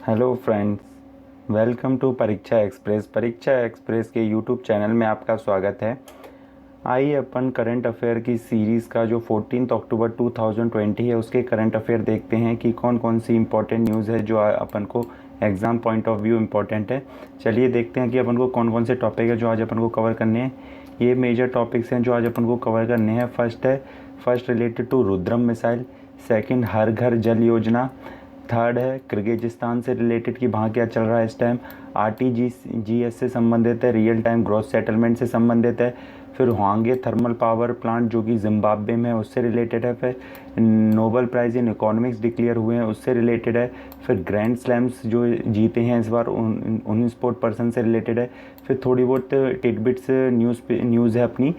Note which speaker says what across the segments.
Speaker 1: Hello friends, welcome to परीक्षा express. परीक्षा express के यूट्यूब चैनल में आपका स्वागत है। आइए अपन करंट अफेयर की सीरीज़ का जो 14 अक्टूबर 2020 है उसके करंट अफेयर देखते हैं कि कौन कौन सी इंपॉर्टेंट न्यूज़ है जो अपन को exam point of view important है। चलिए देखते हैं कि अपन को कौन कौन से टॉपिक है जो आज अपन को कवर करने हैं। ये मेजर टॉपिक्स हैं जो आज अपन को कवर करने हैं। First related to Rudram missile, second Har Ghar Jal योजना, थर्ड है किर्गिजिस्तान से रिलेटेड कि वहाँ क्या चल रहा है इस टाइम, RTGS से संबंधित है, रियल टाइम ग्रॉस सेटलमेंट से संबंधित है। फिर होंगे थर्मल पावर प्लांट जो कि जिम्बाब्वे में है उससे रिलेटेड है। फिर Nobel prize in economics declare हुए हैं उससे रिलेटेड है। फिर ग्रैंड स्लैम्स जो जीते हैं इस बार उन स्पोर्ट पर्सन से रिलेटेड है। फिर थोड़ी बहुत टिडबिट्स न्यूज़ है अपनी।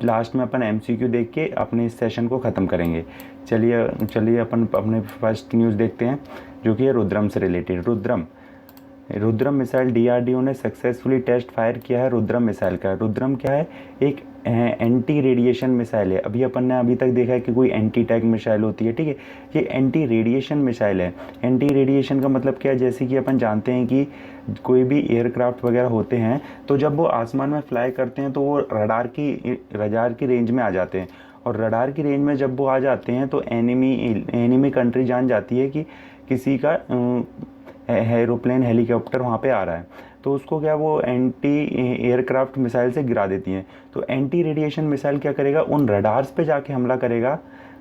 Speaker 1: लास्ट में अपन MCQ देख के अपने इस सेशन को ख़त्म करेंगे। चलिए अपन अपने फर्स्ट न्यूज़ देखते हैं जो कि है रुद्रम से रिलेटेड। रुद्रम मिसाइल DRDO ने सक्सेसफुली टेस्ट फायर किया है रुद्रम मिसाइल का। रुद्रम क्या है? एक एंटी रेडिएशन मिसाइल है। अपन ने अभी तक देखा है कि कोई एंटी टैंक मिसाइल होती है, ठीक है। ये एंटी रेडिएशन मिसाइल है। एंटी रेडिएशन का मतलब क्या है? जैसे कि अपन जानते हैं कि कोई भी एयरक्राफ्ट वगैरह होते हैं तो जब वो आसमान में फ्लाई करते हैं तो वो रडार की रेंज में आ जाते हैं। और रडार की रेंज में जब वो आ जाते हैं तो एनिमी कंट्री जान जाती है कि किसी का एरोप्लेन हेलीकॉप्टर वहाँ पे आ रहा है, तो उसको क्या वो एंटी एयरक्राफ्ट मिसाइल से गिरा देती हैं। तो एंटी रेडिएशन मिसाइल क्या करेगा? उन रडार्स पे जाके हमला करेगा।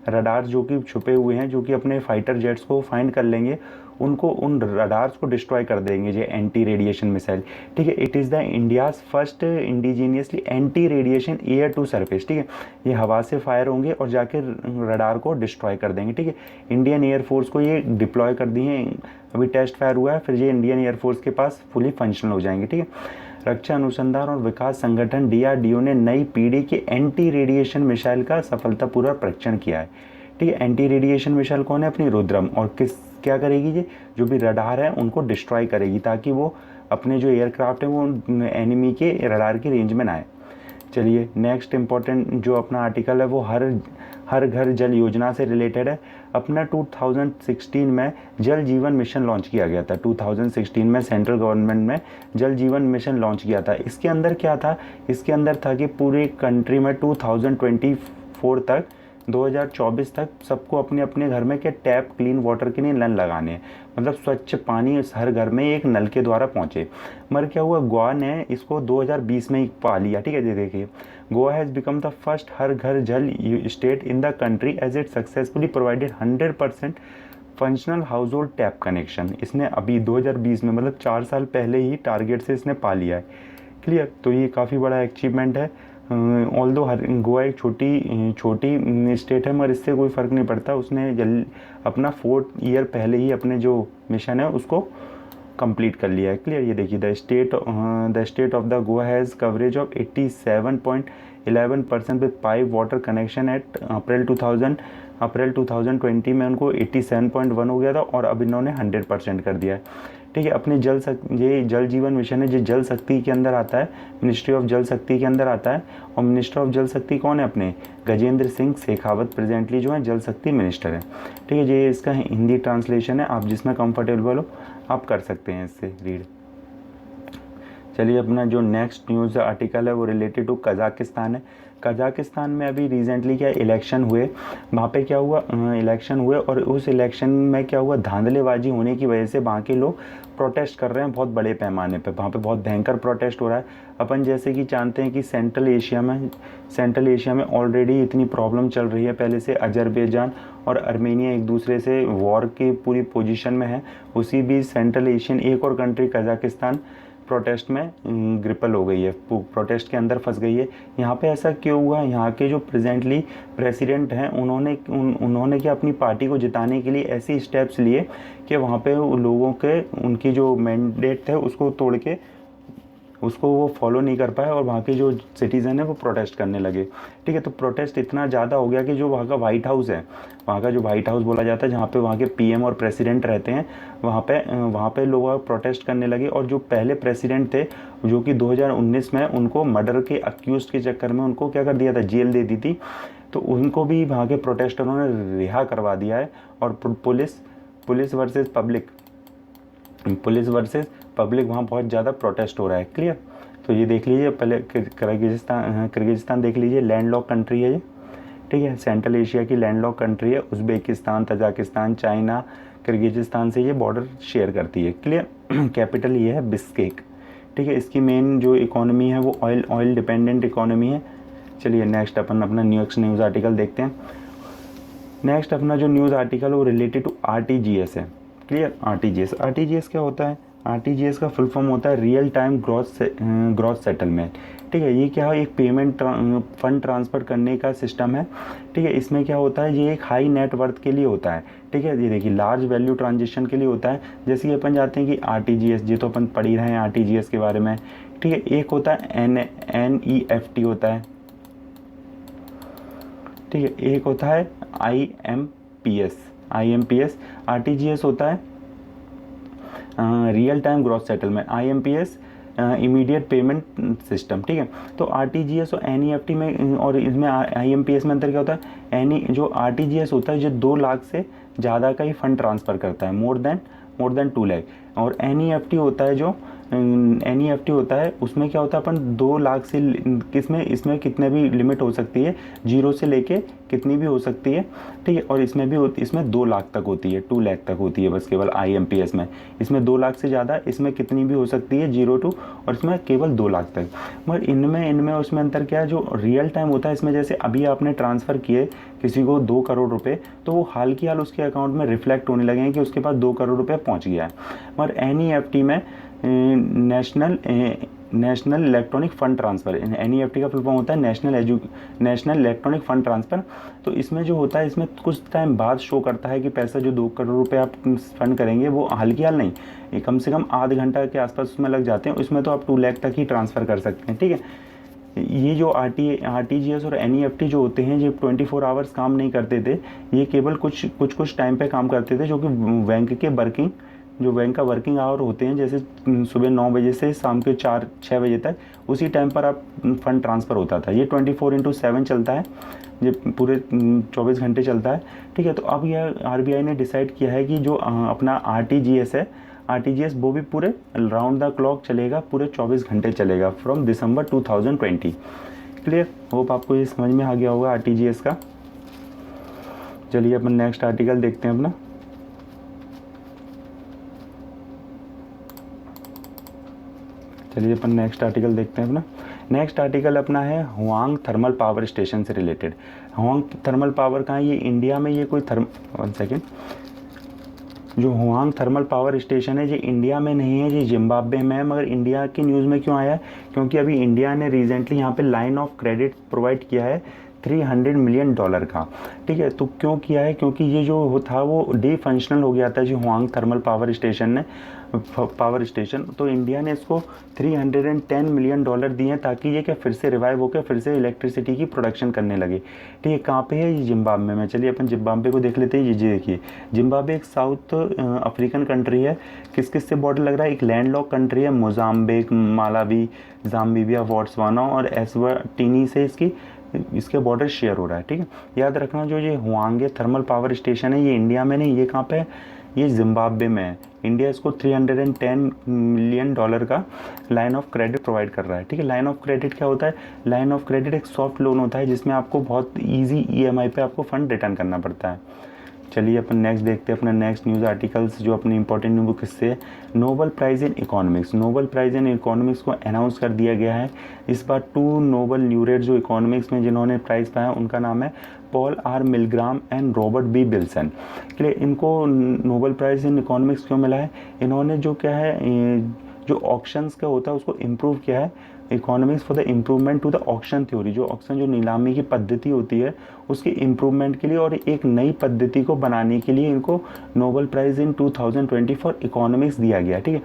Speaker 1: रडार्स जो कि छुपे हुए हैं, जो कि अपने फाइटर जेट्स को फाइंड कर लेंगे, उनको उन रडार्स को डिस्ट्रॉय कर देंगे ये एंटी रेडिएशन मिसाइल, ठीक है। It is the India's first indigenously anti radiation air to surface, ठीक है। ये हवा से फायर होंगे और जाके रडार को डिस्ट्रॉय कर देंगे, ठीक है। इंडियन एयरफोर्स को ये डिप्लॉय कर दिए, अभी टेस्ट फायर हुआ है, फिर ये इंडियन एयरफोर्स के पास फुली फंक्शनल हो जाएंगे, ठीक है। रक्षा अनुसंधान और विकास संगठन DRDO ने नई पीढ़ी के एंटी रेडिएशन मिसाइल का सफलतापूर्वक परीक्षण किया है, ठीक है। एंटी रेडिएशन मिसाइल कौन है? अपनी रुद्रम। और क्या करेगी? ये जो भी रडार है उनको डिस्ट्रॉय करेगी ताकि वो अपने जो एयरक्राफ्ट है वो एनिमी के रडार की रेंज में ना आए। चलिए नेक्स्ट इम्पॉर्टेंट जो अपना आर्टिकल है वो हर घर जल योजना से रिलेटेड है। अपना 2016 में जल जीवन मिशन लॉन्च किया गया था। 2016 में सेंट्रल गवर्नमेंट में जल जीवन मिशन लॉन्च किया था। इसके अंदर क्या था? इसके अंदर था कि पूरी कंट्री में 2024 तक सबको अपने अपने घर में क्या टैप क्लीन वाटर के लिए नल लगाने हैं, मतलब स्वच्छ पानी हर घर में एक नल के द्वारा पहुंचे। मगर क्या हुआ? गोवा ने इसको 2020 में ही पा लिया, ठीक है। देखिए, Goa has become the first Har Ghar Jal state in the country as it successfully provided 100% functional household tap connection. इसने अभी 2020 में, मतलब 4 साल पहले ही टारगेट से इसने पा लिया है। क्लियर? तो ये काफ़ी बड़ा अचीवमेंट है। ऑल्दो गोवा एक छोटी स्टेट है, मगर इससे कोई फ़र्क नहीं पड़ता। उसने अपना 4 ईयर पहले ही अपने जो मिशन है उसको कंप्लीट कर लिया है। क्लियर? ये देखिए, the state of the Goa has coverage of 87.11% with pipe water connection at April 2020 में उनको 87.1 हो गया था और अब इन्होंने 100% कर दिया है, ठीक है। अपने ये जल जीवन मिशन है जो जल शक्ति के अंदर आता है, मिनिस्ट्री ऑफ जल शक्ति के अंदर आता है। और मिनिस्टर ऑफ जल शक्ति कौन है? अपने गजेंद्र सिंह शेखावत प्रेजेंटली जो है जल शक्ति मिनिस्टर है, ठीक है। ये इसका हिंदी ट्रांसलेशन है, आप जिसमें कंफर्टेबल हो आप कर सकते हैं इससे रीड। चलिए अपना जो नेक्स्ट न्यूज़ आर्टिकल है वो रिलेटेड टू कज़ाकिस्तान है। कज़ाकिस्तान में अभी रिसेंटली क्या इलेक्शन हुए, वहाँ पे क्या हुआ? इलेक्शन हुए और उस इलेक्शन में क्या हुआ? धांधलेबाजी होने की वजह से वहाँ के लोग प्रोटेस्ट कर रहे हैं बहुत बड़े पैमाने पे। वहाँ पे बहुत भयंकर प्रोटेस्ट हो रहा है। अपन जैसे कि जानते हैं कि सेंट्रल एशिया में ऑलरेडी इतनी प्रॉब्लम चल रही है पहले से। अजरबैजान और अर्मेनिया एक दूसरे से वॉर की पूरी पोजीशन में है। उसी बीच सेंट्रल एशियन एक और कंट्री कज़ाकिस्तान प्रोटेस्ट में ग्रिपल हो गई है, प्रोटेस्ट के अंदर फंस गई है। यहाँ पे ऐसा क्यों हुआ? यहाँ के जो प्रेजेंटली प्रेसिडेंट हैं उन्होंने क्या अपनी पार्टी को जिताने के लिए ऐसी स्टेप्स लिए कि वहाँ पे लोगों के उनकी जो मैंडेट थे उसको तोड़ के उसको वो फॉलो नहीं कर पाए और वहाँ के जो सिटीज़न है वो प्रोटेस्ट करने लगे, ठीक है। तो प्रोटेस्ट इतना ज़्यादा हो गया कि जो वहाँ का वाइट हाउस है, वहाँ का जो वाइट हाउस बोला जाता है जहाँ पे वहाँ के PM और प्रेसिडेंट रहते हैं, वहाँ पे लोग प्रोटेस्ट करने लगे। और जो पहले प्रेसिडेंट थे जो कि 2019 में उनको मर्डर के अक्यूज के चक्कर में उनको क्या कर दिया था? जेल दे दी थी। तो उनको भी वहाँ के प्रोटेस्टरों ने रिहा करवा दिया है। और police versus police versus public, वहाँ बहुत ज़्यादा प्रोटेस्ट हो रहा है। क्लियर। तो ये देख लीजिए, पहले किर्गिज़स्तान देख लीजिए, लैंडलॉक कंट्री है ये, ठीक है, सेंट्रल एशिया की लैंडलॉक कंट्री है। उज़्बेकिस्तान, तजाकिस्तान, चाइना, किर्गिज़स्तान से ये बॉर्डर शेयर करती है। क्लियर। कैपिटल ये है बिश्केक, ठीक है। इसकी मेन जो इकोनॉमी है वो ऑयल डिपेंडेंट इकोनॉमी है। चलिए नेक्स्ट अपन अपना न्यूज़ आर्टिकल देखते हैं। नेक्स्ट अपना जो न्यूज़ आर्टिकल वो रिलेटेड टू RTGS है। Clear. R T G S क्या होता है? RTGS का फुल फॉर्म होता है रियल टाइम ग्रॉस सेटलमेंट, ठीक है। ये क्या है? एक पेमेंट फंड ट्रांसफ़र करने का सिस्टम है, ठीक है। इसमें क्या होता है, ये एक हाई नेट वर्थ के लिए होता है, ठीक है। ये देखिए लार्ज वैल्यू ट्रांजेक्शन के लिए होता है। जैसे कि अपन जाते हैं कि RTGS, ये तो अपन पढ़ ही रहे हैं RTGS के बारे में, ठीक है। एक होता है NEFT होता है, ठीक है। एक होता है IMPS। RTGS होता है real time gross settlement, IMPS immediate payment system, ठीक है। तो RTGS और NEFT में और इसमें IMPS में अंतर क्या होता है? जो RTGS होता है जो 2 लाख से ज़्यादा का ही फंड ट्रांसफ़र करता है, मोर देन 2 लाख। और NEFT होता है जो NEFT होता है उसमें क्या होता है, अपन 2 लाख से इसमें कितने भी लिमिट हो सकती है, 0 से लेके कितनी भी हो सकती है, ठीक है। और इसमें 2 लाख तक होती है, 2 लाख तक होती है बस केवल IMPS में। इसमें 2 लाख से ज़्यादा इसमें कितनी भी हो सकती है, 0 to, और इसमें केवल 2 लाख तक। मगर इनमें उसमें अंतर क्या है, जो रियल टाइम होता है इसमें जैसे अभी आपने ट्रांसफ़र किए किसी को 2 करोड़ रुपए, तो वो हाल की हाल उसके अकाउंट में रिफ्लेक्ट होने लगेंगे कि उसके पास 2 करोड़ रुपये पहुँच गया है। मगर NEFT में national electronic fund transfer, NEFT का फुल फॉर्म होता है नेशनल इलेक्ट्रॉनिक फ़ंड ट्रांसफ़र। तो इसमें जो होता है, इसमें कुछ टाइम बाद शो करता है कि पैसा जो 2 करोड़ रुपए आप फंड करेंगे वो हाल की हाल नहीं, ये कम से कम आध घंटा के आसपास उसमें लग जाते हैं। उसमें तो आप 2 लाख तक ही ट्रांसफ़र कर सकते हैं, ठीक है। ये जो RTGS और NEFT जो होते हैं, ये 24 आवर्स काम नहीं करते थे, ये केवल कुछ टाइम पे काम करते थे, जो कि बैंक का वर्किंग आवर होते हैं, जैसे सुबह 9 बजे से शाम के 4-6 बजे तक, उसी टाइम पर आप फंड ट्रांसफ़र होता था। ये 24/7 चलता है, ये पूरे 24 घंटे चलता है, ठीक है। तो अब यह RBI ने डिसाइड किया है कि जो अपना RTGS है, RTGS वो भी पूरे राउंड द क्लॉक चलेगा, पूरे 24 घंटे चलेगा फ्रॉम दिसंबर 2020। क्लियर। होप आपको ये समझ में आ गया होगा RTGS का। चलिए अपन नेक्स्ट आर्टिकल देखते हैं अपना। चलिए अपन नेक्स्ट आर्टिकल देखते हैं अपना। नेक्स्ट आर्टिकल अपना है हुआंग थर्मल पावर स्टेशन से रिलेटेड। हुआंग थर्मल पावर कहाँ है? ये इंडिया में, ये कोई वन सेकेंड, जो हुआंग थर्मल पावर स्टेशन है ये इंडिया में नहीं है, ये जिम्बाब्वे में है। मगर इंडिया की न्यूज़ में क्यों आया है? क्योंकि अभी इंडिया ने रिसेंटली यहाँ पे लाइन ऑफ क्रेडिट प्रोवाइड किया है $300 मिलियन का, ठीक है। तो क्यों किया है? क्योंकि ये जो था वो डे फंक्शनल हो गया था जो हुआंग थर्मल पावर स्टेशन, तो इंडिया ने इसको $310 मिलियन दिए ताकि ये क्या फिर से रिवाइव होकर फिर से इलेक्ट्रिसिटी की प्रोडक्शन करने लगे, ठीक है। कहाँ पे है? ये जिम्बाब्वे में। चलिए अपन जिम्बाब्वे को देख लेते हैं। ये देखिए, जिम्बाब्वे एक साउथ अफ्रीकन कंट्री है। किस से बॉर्डर लग रहा है? एक लैंडलॉक कंट्री है, मोजाम्बिक, मालावी, जाम्बिया, बोट्सवाना और एस्वाटिनी से इसके बॉर्डर शेयर हो रहा है, ठीक है। याद रखना, जो ये हुआंगे थर्मल पावर स्टेशन है ये इंडिया में नहीं, ये कहाँ पे है? ये जिम्बाब्वे में है। इंडिया इसको $310 मिलियन का लाइन ऑफ क्रेडिट प्रोवाइड कर रहा है, ठीक है। लाइन ऑफ क्रेडिट क्या होता है? लाइन ऑफ क्रेडिट एक सॉफ्ट लोन होता है जिसमें आपको बहुत ईजी EMI पे आपको फंड रिटर्न करना पड़ता है। चलिए अपन नेक्स्ट देखते हैं अपना नेक्स्ट न्यूज़ आर्टिकल्स, जो अपनी इंपॉर्टेंट न्यू बुक इससे नोबेल प्राइज़ इन इकोनॉमिक्स को अनाउंस कर दिया गया है। इस बार 2 नोबेल ल्यूरेट जो इकोनॉमिक्स में जिन्होंने प्राइज़ पाया उनका नाम है Paul R Milgrom and Robert B Wilson. के लिए इनको नोबेल प्राइज़ इन इकोनॉमिक्स क्यों मिला है? इन्होंने जो क्या है, जो ऑक्शंस का होता है उसको इम्प्रूव किया है। Economics for the improvement to the auction theory, जो ऑक्शन जो नीलामी की पद्धति होती है उसकी इम्प्रूवमेंट के लिए और एक नई पद्धति को बनाने के लिए इनको Nobel prize in 2020 for economics दिया गया, ठीक है।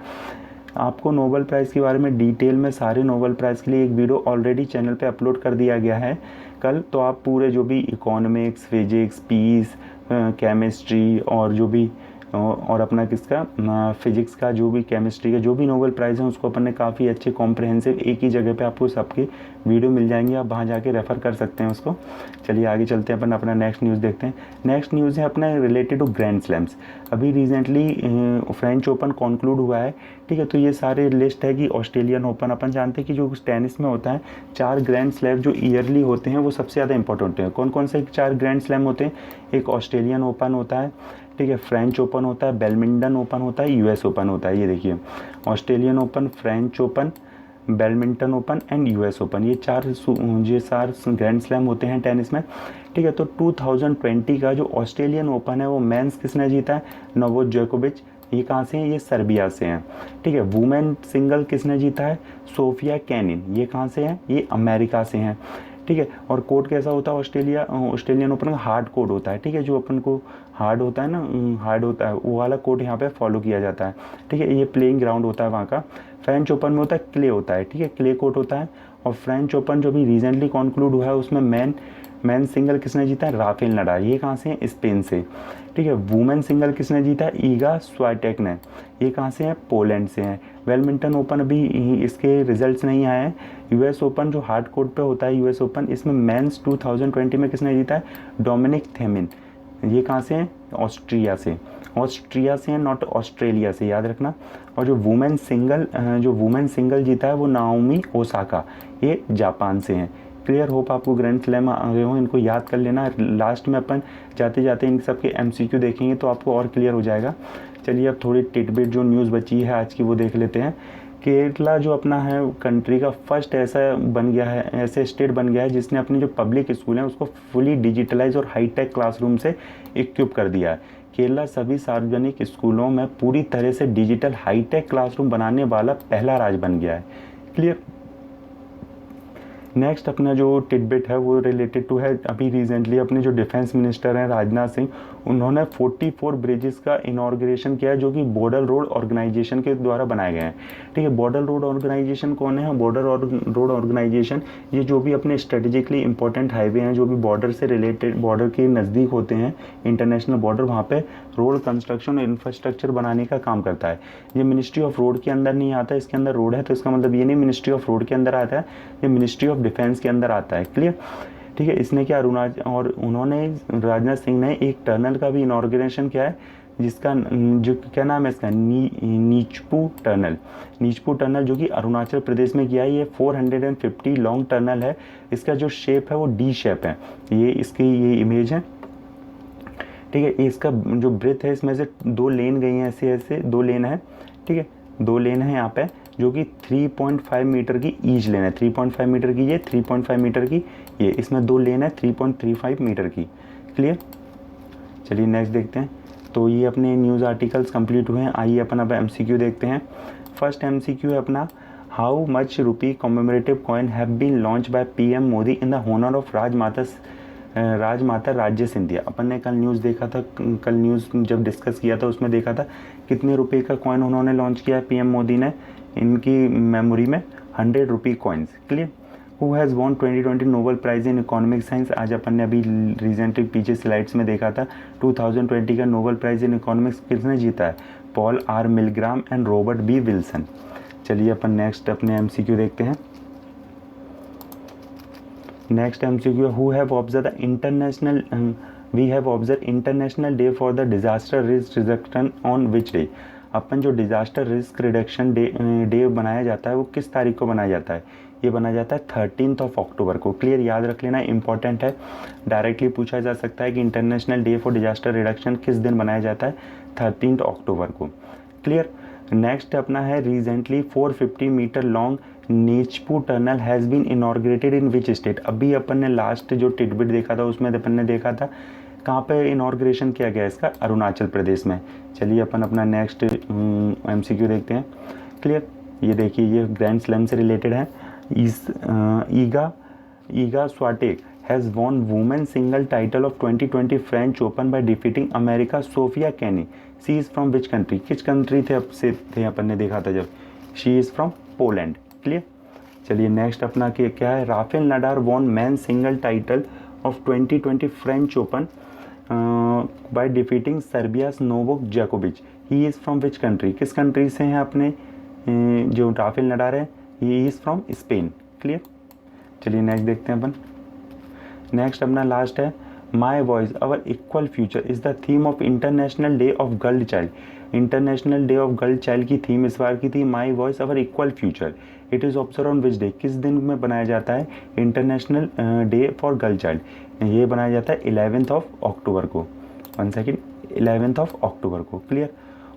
Speaker 1: आपको नोबेल प्राइज़ के बारे में डिटेल में सारे नोबेल प्राइज़ के लिए एक वीडियो ऑलरेडी चैनल पे अपलोड कर दिया गया है कल। तो आप पूरे जो भी इकोनॉमिक्स, फिजिक्स, पीस, केमिस्ट्री और जो भी और अपना किसका फिजिक्स का जो भी, केमिस्ट्री का जो भी नोबेल प्राइज़ है उसको अपन ने काफ़ी अच्छे कॉम्प्रहेंसिव एक ही जगह पे आपको सबकी वीडियो मिल जाएंगी, आप वहाँ जाके रेफ़र कर सकते हैं उसको। चलिए आगे चलते हैं, अपन अपना नेक्स्ट न्यूज़ देखते हैं। नेक्स्ट न्यूज़ है अपना रिलेटेड टू ग्रैंड स्लैम्स। अभी रिसेंटली फ्रेंच ओपन कॉन्क्लूड हुआ है, ठीक है। तो ये सारे लिस्ट है कि ऑस्ट्रेलियन ओपन, अपन जानते हैं कि जो टेनिस में होता है 4 ग्रैंड स्लैम जो ईयरली होते हैं वो सबसे ज़्यादा इंपॉर्टेंट होते हैं। कौन कौन से 4 ग्रैंड स्लैम होते हैं? एक ऑस्ट्रेलियन ओपन होता है, ठीक है, फ्रेंच ओपन होता है, बैडमिंटन ओपन होता है, यूएस ओपन होता है। ये देखिए, Australian open, French open, badminton open and US open, ये चार ग्रैंड स्लैम होते हैं टेनिस में, ठीक है। तो 2020 का जो ऑस्ट्रेलियन ओपन है वो मेंस किसने जीता है? नोवाक जोकोविच। ये कहाँ से हैं? ये सर्बिया से हैं, ठीक है। वुमेन सिंगल किसने जीता है? Sofia Kenin. ये कहाँ से हैं? ये अमेरिका से हैं, ठीक है। और कोर्ट कैसा होता है ऑस्ट्रेलियन ओपन का? हार्ड कोर्ट होता है, ठीक है। जो अपन को हार्ड होता है ना, हार्ड होता है वो वाला कोर्ट यहाँ पे फॉलो किया जाता है, ठीक है। ये प्लेइंग ग्राउंड होता है वहाँ का। फ्रेंच ओपन में होता है क्ले होता है, ठीक है, क्ले कोर्ट होता है। और फ्रेंच ओपन जो भी रिसेंटली कॉन्क्लूड हुआ है उसमें मैन सिंगल किसने जीता है? Rafael Nadal. ये कहाँ से हैं? स्पेन से, ठीक है। वुमेन सिंगल किसने जीता है? ईगा स्वाटेक ने। ये कहाँ से हैं? पोलैंड से हैं। बैडमिंटन ओपन अभी इसके रिजल्ट्स नहीं आए हैं। यूएस ओपन जो हार्ड कोर्ट पे होता है यूएस ओपन, इसमें मेंस 2020 में किसने जीता है? डोमिनिक थेमिन। ये कहाँ से हैं? ऑस्ट्रिया से हैं, नॉट ऑस्ट्रेलिया से, याद रखना। और जो वुमेन सिंगल जीता है वो नाओमी ओसाका, ये जापान से हैं। क्लियर? होप आपको ग्रैंड स्लैम आ गए हो, इनको याद कर लेना। लास्ट में अपन जाते जाते इन सब के एमसीक्यू देखेंगे तो आपको और क्लियर हो जाएगा। चलिए अब थोड़ी टिटबिट जो न्यूज़ बची है आज की वो देख लेते हैं। केरला जो अपना है कंट्री का फर्स्ट ऐसे स्टेट बन गया है जिसने अपने जो पब्लिक स्कूल हैं उसको फुली डिजिटलाइज और हाईटेक क्लासरूम से इक्विप कर दिया है। केरला सभी सार्वजनिक स्कूलों में पूरी तरह से डिजिटल हाईटेक क्लासरूम बनाने वाला पहला राज्य बन गया है। क्लियर? नेक्स्ट अपना जो टिडबिट है वो रिलेटेड टू है, अभी रिसेंटली अपने जो डिफेंस मिनिस्टर हैं राजनाथ सिंह, उन्होंने 44 ब्रिजेस का इनॉर्गेशन किया है जो कि बॉर्डर रोड ऑर्गेनाइजेशन के द्वारा बनाए गए हैं, ठीक है। बॉर्डर रोड ऑर्गेनाइजेशन कौन है? बॉर्डर रोड ऑर्गेनाइजेशन ये जो भी अपने स्ट्रेटेजिकली इंपॉर्टेंट हाईवे हैं जो भी बॉर्डर से रिलेटेड, बॉर्डर के नज़दीक होते हैं, इंटरनेशनल बॉर्डर, वहाँ पे रोड कंस्ट्रक्शन और इंफ्रास्ट्रक्चर बनाने का काम करता है। ये मिनिस्ट्री ऑफ रोड के अंदर नहीं आता, इसके अंदर रोड है तो इसका मतलब ये नहीं मिनिस्ट्री ऑफ रोड के अंदर आता है, ये मिनिस्ट्री ऑफ डिफेंस के अंदर आता है। क्लियर? ठीक है। इसने क्या उन्होंने राजनाथ सिंह ने एक टनल का भी इनॉर्गेशन किया है जिसका जो क्या नाम है इसका, नीचपू टनल जो कि अरुणाचल प्रदेश में किया है। ये 450 लॉन्ग टनल है। इसका जो शेप है वो डी शेप है। ये इमेज है, ठीक है। इसका जो ब्रेथ है इसमें से 2 लेन गई हैं, ऐसे 2 लेन है, ठीक है। 2 लेन है यहाँ पे जो कि 3.5 मीटर की ईच लेन है। 3.5 मीटर की ये, 3.5 मीटर की ये, इसमें 2 लेन है 3.35 मीटर की। क्लियर? चलिए नेक्स्ट देखते हैं। तो ये अपने न्यूज़ आर्टिकल्स कंप्लीट हुए हैं। आइए अपन अब एमसीक्यू देखते हैं। फर्स्ट एमसीक्यू है अपना, how much rupee commemorative coin have been launch by PM Modi in the honour of Rajmata Raje Scindia. अपन ने कल न्यूज़ देखा था, कल न्यूज़ जब डिस्कस किया था उसमें देखा था कितने रुपए का कॉइन उन्होंने लॉन्च किया है पीएम मोदी ने इनकी मेमोरी में, 100 rupee coins. Clear? Who has won 2020 Nobel prize in economic science. आज अपन ने अभी रिसेंटली पीछे स्लाइड्स में देखा था 2020 का नोबेल प्राइज़ इन इकोनॉमिक्स किसने जीता है? Paul R Milgrom and Robert B Wilson. चलिए अपन नेक्स्ट अपने एमसीक्यू देखते हैं। Next MCQ, who have observe the international we have observe international day for the disaster risk reduction on which day. अपन जो डिजास्टर रिस्क रिडक्शन डे बनाया जाता है वो किस तारीख को बनाया जाता है? ये बनाया जाता है 13 अक्टूबर को। क्लियर? याद रख लेना, इंपॉर्टेंट है। डायरेक्टली पूछा जा सकता है कि international day for disaster reduction किस दिन बनाया जाता है? 13 अक्टूबर को। क्लियर? नेक्स्ट अपना है, recently 450 metre long Nechiphu tunnel has been inaugurated in which state. अभी अपन ने लास्ट जो टिडबिट देखा था उसमें अपन ने देखा था कहाँ पे इनॉर्गेशन किया गया इसका? अरुणाचल प्रदेश में। चलिए अपन अपना नेक्स्ट एमसीक्यू देखते हैं। क्लियर? ये देखिए, ये ग्रैंड स्लैम से रिलेटेड है। Iga Swiatek has won women single title of 2020 French Open by defeating America Sofia Kenin. She is from which country? किस कंट्री थे अपन ने देखा था जब? She is from Poland. Clear? चलिए नेक्स्ट अपना क्या है, Rafael Nadal won man single title of 2020 French Open by defeating Serbia's Novak जोकोविच। He is from which country, किस कंट्री से हैं अपने जो राफेल नडाल है, ही इज़ फ्रॉम स्पेन। क्लियर। चलिए नेक्स्ट देखते हैं अपन। नेक्स्ट अपना लास्ट है, my voice our equal future is the theme of international day of girl child. International day of girl child की थीम इस बार की थी my voice our equal future. It is observe on which day, किस दिन में बनाया जाता है international day for girl child. ये बनाया जाता है 11 अक्टूबर को। 1 सेकेंड, 11 अक्टूबर को। क्लियर।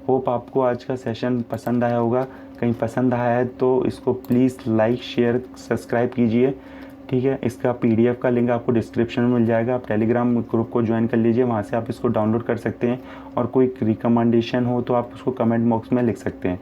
Speaker 1: होप आपको आज का सेशन पसंद आया होगा। कहीं पसंद आया है तो इसको प्लीज़ लाइक शेयर सब्सक्राइब कीजिए। ठीक है, इसका PDF का लिंक आपको डिस्क्रिप्शन में मिल जाएगा। आप टेलीग्राम ग्रुप को ज्वाइन कर लीजिए, वहाँ से आप इसको डाउनलोड कर सकते हैं। और कोई रिकमेंडेशन हो तो आप उसको कमेंट बॉक्स में लिख सकते हैं।